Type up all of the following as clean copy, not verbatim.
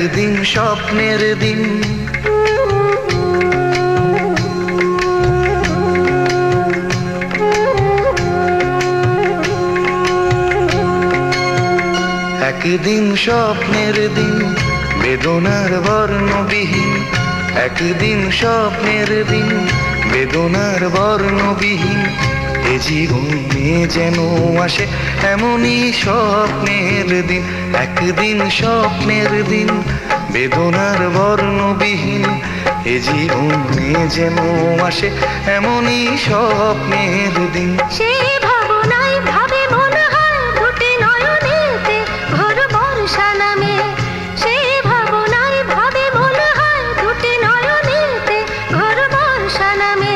একদিন স্বপ্নের দিন, একদিন স্বপ্নের দিন, বেদনার বর্ণবিহীন। একদিন স্বপ্নের দিন, বেদনার বর্ণবিহীন। এ জীবনে যেন আসে এমনই স্বপ্নের দিন। একদিন স্বপ্নের দিন, বেদনার বর্ণবিহীন। এ জীবনে যেন আসে এমনই স্বপ্নের দিন। সেই ভাবনায় ভাবে মনে হয় দুটি নয়নেতে ভোর বর্ষা নামে। সেই ভাবনায় ভাবে মনে হয় দুটি নয়নেতে ভোর বর্ষা নামে।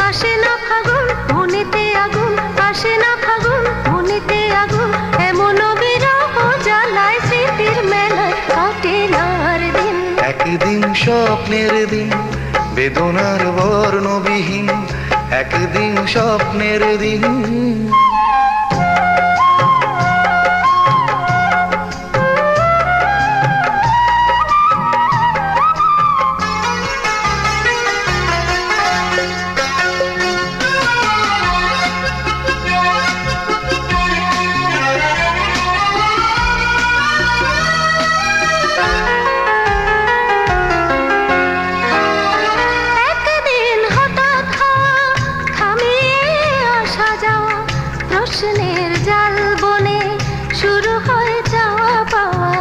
আসে না ফাগুন মনেতে আগুন, আসে না ফাগুন মনেতে আগুন। এমন বিরহ জ্বালায় স্মৃতির মেলায় কাটে না আর দিন। একদিন স্বপ্নের দিন, বেদনার বর্ণবিহীন। একদিন স্বপ্নের দিন। প্রশ্নের জাল বনে শুরু হয় যাওয়া পাওয়া।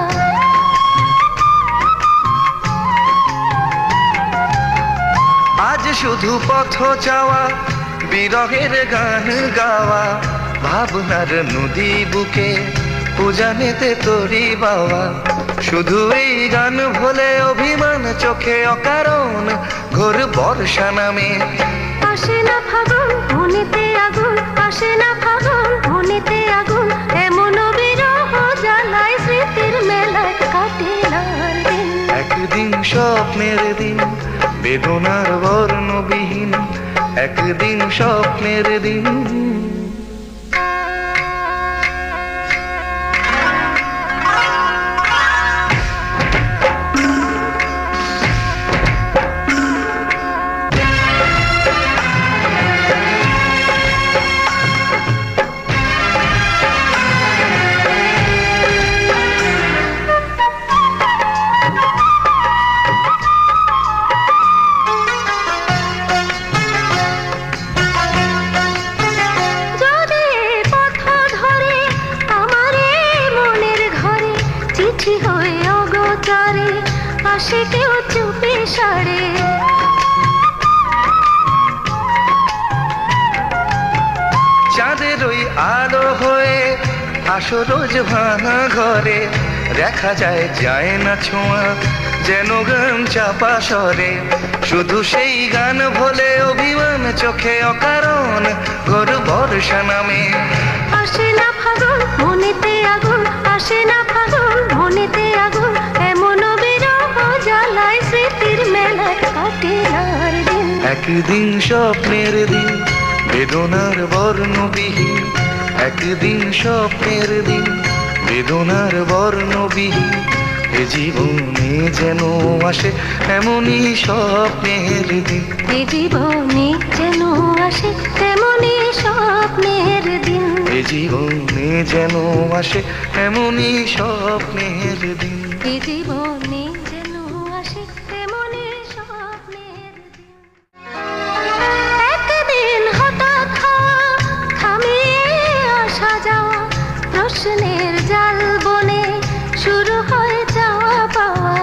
আজ শুধু পথ চাওয়া, বিরহের গান গাওয়া। ভাবনার নদী বুকে উজানেতে তরি বাওয়া। শুধু এই গান ভোলে অভিমান চোখে অকারণ ঘোর বর্ষা নামে। আসে না ফাগুন মনেতে আগুন, আসে না ফাগুন মনেতে আগুন। এমন বিরহ জ্বালায় স্মৃতির মেলায় কাটে না আর দিন। একদিন স্বপ্নের দিন, বেদনার বর্ণবিহীন। একদিন স্বপ্নের দিন। আসে কেউ চুপে সারে, চাঁদের ওই আলো হয়ে আসো রোজ ভাঙা ঘরে। দেখা যায় যায় না ছোঁয়া, যেন গান চাপা স্বরে। শুধু সেই গান ভোলে অভিমান চোখে অকারণ ঘোর বর্ষা নামে। আসে না ফাগুন মনেতে আগুন, আসে না ফাগুন মনেতে আগুন। এমন বিরহ জ্বালায় স্মৃতির মেলায় কাটে না আর দিন। একদিন স্বপ্নের দিন, বেদনার বর্ণবিহীন। একদিন স্বপ্নের দিন, বেদনার বর্ণবিহীন। এ জীবনে যেন আসে এমনই স্বপ্নের দিন। এ জীবনে যেন আসে তেমনই স্বপ্নের দিন। এ জীবনে যেন আসে এমনই স্বপ্নের দিন। এ জীবনে যেন আসে তেমনই স্বপ্নের দিন। একদিন হঠাৎ থামিয়ে আসা যাওয়া, প্রশ্নের জাল বনে শুরু হয় যাওয়া পাওয়া।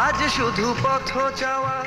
আজ শুধু পথ চাওয়া,